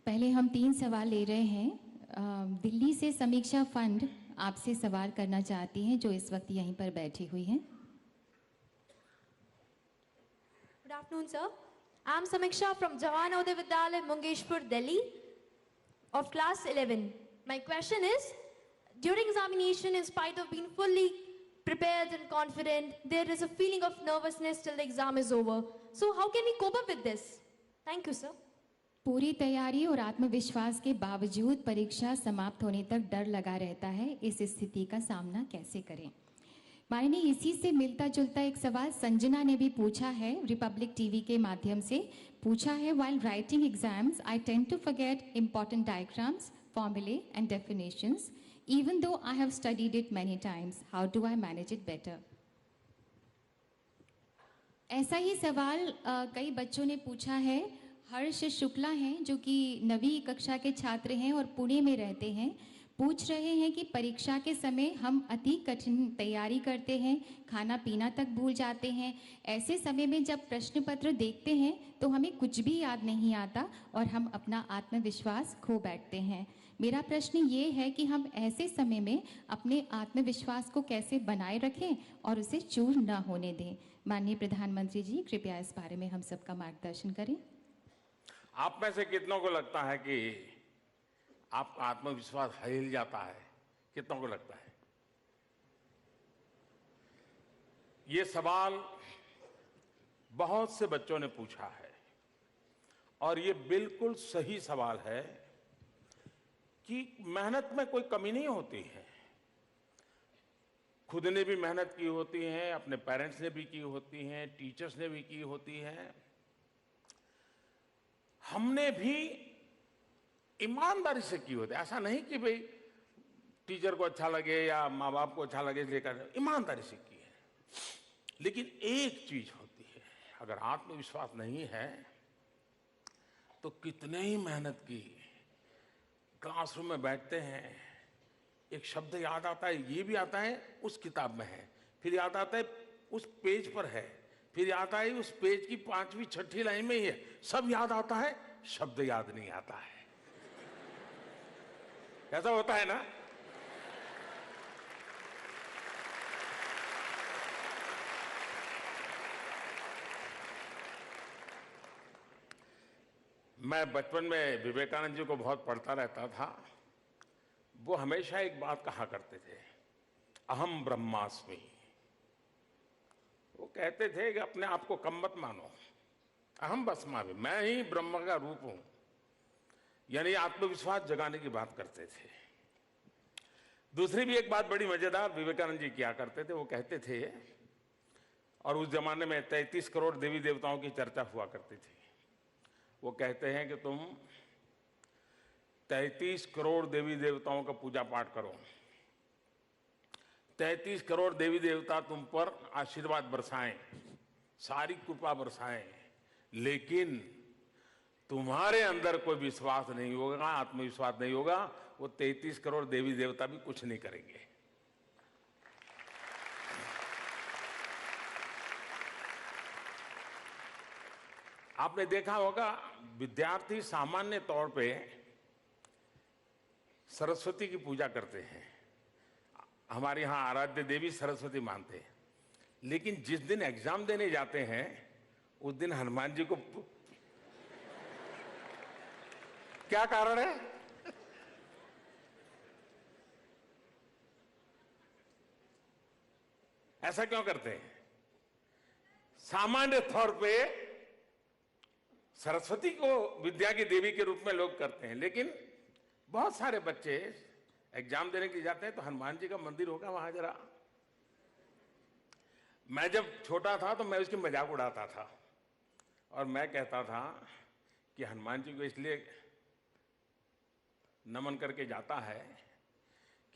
पहले हम 3 सवाल ले रहे हैं। दिल्ली से समीक्षा फंड आपसे सवाल करना चाहती हैं, जो इस वक्त यहीं पर बैठी हुई हैं। Good afternoon, sir. I am Samiksha from Jawan Uday Vidyalaya, Mungeshpur, Delhi, of class 11. My question is, during examination, in spite of being fully prepared and confident, there is a feeling of nervousness till the exam is over. So how can we cope up with this? Thank you, sir. पूरी तैयारी और आत्मविश्वास के बावजूद परीक्षा समाप्त होने तक डर लगा रहता है। इस स्थिति का सामना कैसे करें? माननीय, इसी से मिलता जुलता एक सवाल संजना ने भी पूछा है, रिपब्लिक टीवी के माध्यम से पूछा है। While writing exams I tend to forget important diagrams, formulae and definitions, even though I have studied it many times. How do I manage it better? ऐसा ही सवाल कई बच्चों ने पूछा है। हर्ष शुक्ला हैं, जो कि 9वीं कक्षा के छात्र हैं और पुणे में रहते हैं। पूछ रहे हैं कि परीक्षा के समय हम अति कठिन तैयारी करते हैं, खाना पीना तक भूल जाते हैं। ऐसे समय में जब प्रश्न पत्र देखते हैं तो हमें कुछ भी याद नहीं आता और हम अपना आत्मविश्वास खो बैठते हैं। मेरा प्रश्न ये है कि हम ऐसे समय में अपने आत्मविश्वास को कैसे बनाए रखें और उसे चूर न होने दें। माननीय प्रधानमंत्री जी, कृपया इस बारे में हम सबका मार्गदर्शन करें। आप में से कितनों को लगता है कि आपका आत्मविश्वास हिल जाता है? कितनों को लगता है? ये सवाल बहुत से बच्चों ने पूछा है और ये बिल्कुल सही सवाल है कि मेहनत में कोई कमी नहीं होती है। खुद ने भी मेहनत की होती है, अपने पेरेंट्स ने भी की होती है, टीचर्स ने भी की होती है। हमने भी ईमानदारी से की होती है। ऐसा नहीं कि भाई टीचर को अच्छा लगे या माँ बाप को अच्छा लगे इसलिए कर, ईमानदारी से की है। लेकिन एक चीज होती है, अगर आत्मविश्वास नहीं है तो कितने ही मेहनत की, क्लासरूम में बैठते हैं, एक शब्द याद आता है, ये भी आता है उस किताब में है, फिर याद आता है उस पेज पर है, फिर याद है उस पेज की 5वीं 6ठी लाइन में ही है, सब याद आता है, शब्द याद नहीं आता है। ऐसा होता है ना? मैं बचपन में विवेकानंद जी को बहुत पढ़ता रहता था। वो हमेशा एक बात कहा करते थे, अहम ब्रह्मास्मि। वो कहते थे कि अपने आप को कम मत मानो, अहम ब्रह्मास्मि, मैं ही ब्रह्म का रूप हूं। यानी आत्मविश्वास जगाने की बात करते थे। दूसरी भी एक बात बड़ी मजेदार विवेकानंद जी किया करते थे। वो कहते थे, और उस जमाने में 33 करोड़ देवी देवताओं की चर्चा हुआ करती थी। वो कहते हैं कि तुम 33 करोड़ देवी देवताओं का पूजा पाठ करो, 33 करोड़ देवी देवता तुम पर आशीर्वाद बरसाएं, सारी कृपा बरसाएं, लेकिन तुम्हारे अंदर कोई विश्वास नहीं होगा, आत्मविश्वास नहीं होगा, वो 33 करोड़ देवी देवता भी कुछ नहीं करेंगे। आपने देखा होगा, विद्यार्थी सामान्य तौर पे सरस्वती की पूजा करते हैं। हमारे यहां आराध्य देवी सरस्वती मानते हैं, लेकिन जिस दिन एग्जाम देने जाते हैं उस दिन हनुमान जी को, क्या कारण है? ऐसा क्यों करते हैं? सामान्य तौर पे सरस्वती को विद्या की देवी के रूप में लोग करते हैं, लेकिन बहुत सारे बच्चे एग्जाम देने के लिए जाते हैं तो हनुमान जी का मंदिर होगा वहां जरा। मैं जब छोटा था तो मैं उसकी मजाक उड़ाता था और मैं कहता था कि हनुमान जी को इसलिए नमन करके जाता है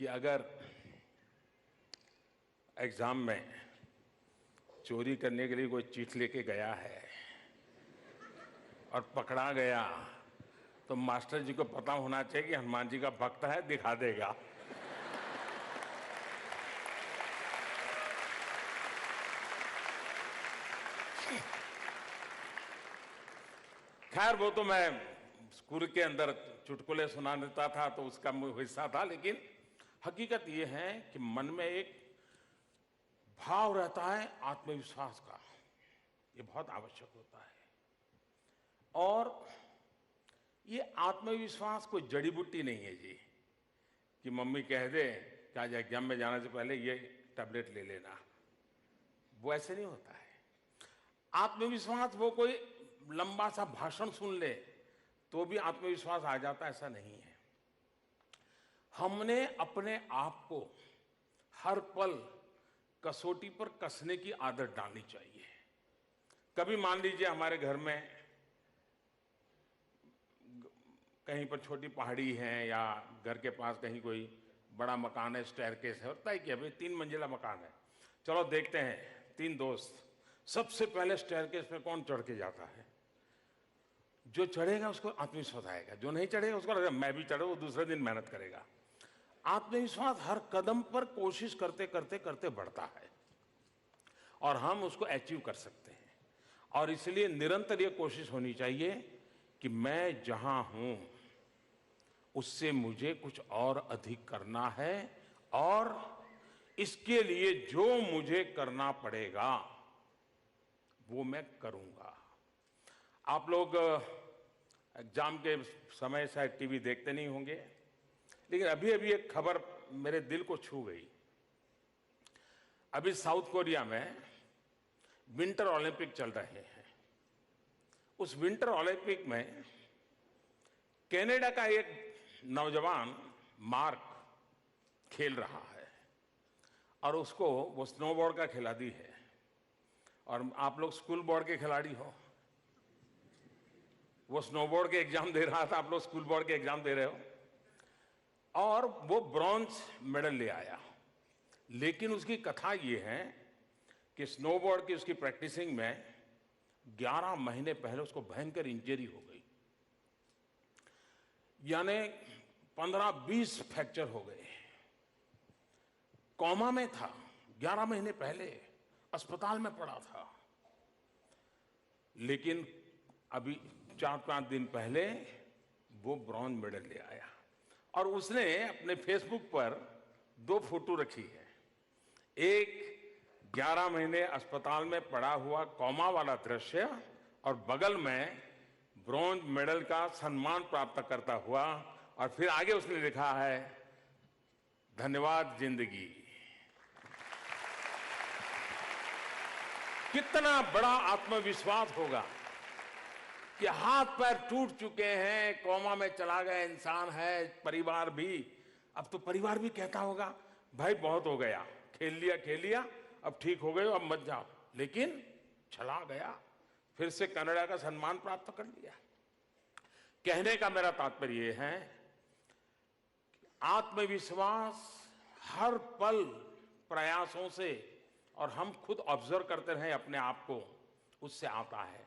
कि अगर एग्जाम में चोरी करने के लिए कोई चीट लेके गया है और पकड़ा गया तो मास्टर जी को पता होना चाहिए कि हनुमान जी का भक्त है, दिखा देगा। खैर वो तो मैं स्कूल के अंदर चुटकुले सुना देता था तो उसका हिस्सा था, लेकिन हकीकत ये है कि मन में एक भाव रहता है आत्मविश्वास का, ये बहुत आवश्यक होता है। और ये आत्मविश्वास कोई जड़ी बूटी नहीं है जी, कि मम्मी कह दे कि आज एग्जाम में जाने से पहले ये टैबलेट ले लेना, वो ऐसे नहीं होता है। आत्मविश्वास वो कोई लंबा सा भाषण सुन ले तो भी आत्मविश्वास आ जाता, ऐसा नहीं है। हमने अपने आप को हर पल कसौटी पर कसने की आदत डालनी चाहिए। कभी मान लीजिए हमारे घर में कहीं पर छोटी पहाड़ी है या घर के पास कहीं कोई बड़ा मकान है, स्टेयरकेस है, होता है कि अभी 3 मंजिला मकान है, चलो देखते हैं 3 दोस्त, सबसे पहले स्टेयरकेस पे कौन चढ़ के जाता है? जो चढ़ेगा उसको आत्मविश्वास आएगा, जो नहीं चढ़ेगा उसको लगेगा मैं भी चढ़ू, वो दूसरे दिन मेहनत करेगा। आत्मविश्वास हर कदम पर कोशिश करते करते करते बढ़ता है और हम उसको अचीव कर सकते हैं। और इसलिए निरंतर ये कोशिश होनी चाहिए कि मैं जहां हूं उससे मुझे कुछ और अधिक करना है और इसके लिए जो मुझे करना पड़ेगा वो मैं करूंगा। आप लोग एग्जाम के समय शायद टीवी देखते नहीं होंगे, लेकिन अभी अभी एक खबर मेरे दिल को छू गई। अभी साउथ कोरिया में विंटर ओलंपिक चल रहे हैं। उस विंटर ओलंपिक में कनाडा का एक नौजवान मार्क खेल रहा है और उसको वो स्नोबोर्ड का खिलाड़ी है। और आप लोग स्कूल बोर्ड के खिलाड़ी हो, वो स्नोबोर्ड के एग्जाम दे रहा था, आप लोग स्कूल बोर्ड के एग्जाम दे रहे हो, और वो ब्रॉन्ज मेडल ले आया। लेकिन उसकी कथा ये है कि स्नोबोर्ड की उसकी प्रैक्टिसिंग में 11 महीने पहले उसको भयंकर इंजरी हो गई, यानी 15-20 फ्रैक्चर हो गए, कोमा में था, 11 महीने पहले अस्पताल में पड़ा था। लेकिन अभी 4-5 दिन पहले वो ब्रॉन्ज मेडल ले आया और उसने अपने फेसबुक पर 2 फोटो रखी है। एक 11 महीने अस्पताल में पड़ा हुआ कोमा वाला दृश्य और बगल में ब्रॉन्ज मेडल का सम्मान प्राप्त करता हुआ, और फिर आगे उसने लिखा है धन्यवाद जिंदगी। कितना बड़ा आत्मविश्वास होगा कि हाथ पैर टूट चुके हैं, कोमा में चला गया इंसान है, परिवार भी, अब तो परिवार भी कहता होगा भाई बहुत हो गया, खेल लिया, अब ठीक हो गए, अब मत जाओ, लेकिन चला गया, फिर से कनाडा का सम्मान प्राप्त कर लिया। कहने का मेरा तात्पर्य यह है आत्मविश्वास हर पल प्रयासों से, और हम खुद ऑब्जर्व करते रहे अपने आप को, उससे आता है।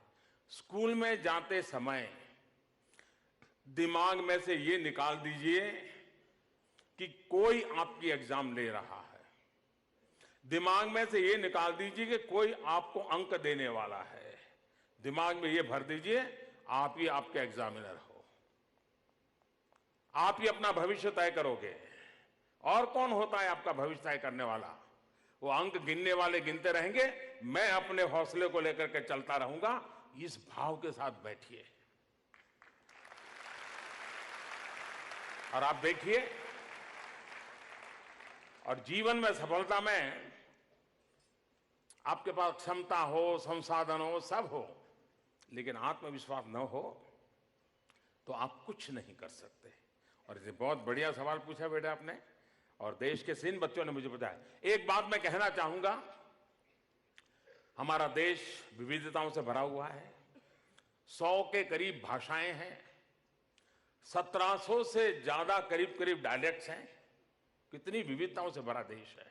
स्कूल में जाते समय दिमाग में से ये निकाल दीजिए कि कोई आपकी एग्जाम ले रहा है, दिमाग में से ये निकाल दीजिए कि कोई आपको अंक देने वाला है, दिमाग में ये भर दीजिए आप ही आपके एग्जामिनर हो, आप ही अपना भविष्य तय करोगे। और कौन होता है आपका भविष्य तय करने वाला? वो अंक गिनने वाले गिनते रहेंगे, मैं अपने हौसले को लेकर के चलता रहूंगा। इस भाव के साथ बैठिए और आप देखिए, और जीवन में सफलता में आपके पास क्षमता हो, संसाधन हो, सब हो, लेकिन आत्मविश्वास न हो तो आप कुछ नहीं कर सकते। और ये बहुत बढ़िया सवाल पूछा बेटा आपने, और देश के सिन बच्चों ने मुझे बताया। एक बात मैं कहना चाहूंगा, हमारा देश विविधताओं से भरा हुआ है, 100 के करीब भाषाएं हैं, 1700 से ज्यादा करीब डायलेक्ट्स हैं, कितनी विविधताओं से भरा देश है।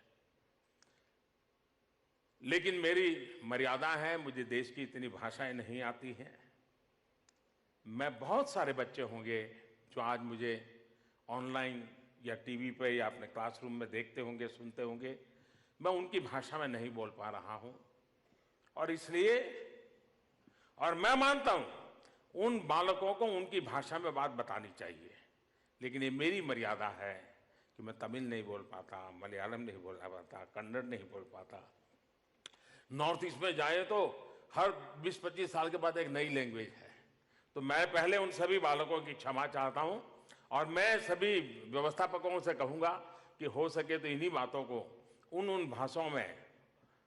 लेकिन मेरी मर्यादा है, मुझे देश की इतनी भाषाएं नहीं आती हैं। मैं बहुत सारे बच्चे होंगे जो आज मुझे ऑनलाइन या टीवी पे या अपने क्लासरूम में देखते होंगे, सुनते होंगे, मैं उनकी भाषा में नहीं बोल पा रहा हूं। और इसलिए, और मैं मानता हूं उन बालकों को उनकी भाषा में बात बतानी चाहिए। लेकिन ये मेरी मर्यादा है कि मैं तमिल नहीं बोल पाता, मलयालम नहीं बोल पाता, कन्नड़ नहीं बोल पाता। नॉर्थ ईस्ट में जाए तो हर 20-25 साल के बाद एक नई लैंग्वेज है। तो मैं पहले उन सभी बालकों की क्षमा चाहता हूं और मैं सभी व्यवस्थापकों से कहूंगा कि हो सके तो इन्हीं बातों को उन भाषाओं में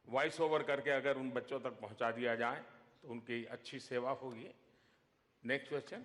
वॉइस ओवर करके अगर उन बच्चों तक पहुंचा दिया जाए तो उनकी अच्छी सेवा होगी। Next question.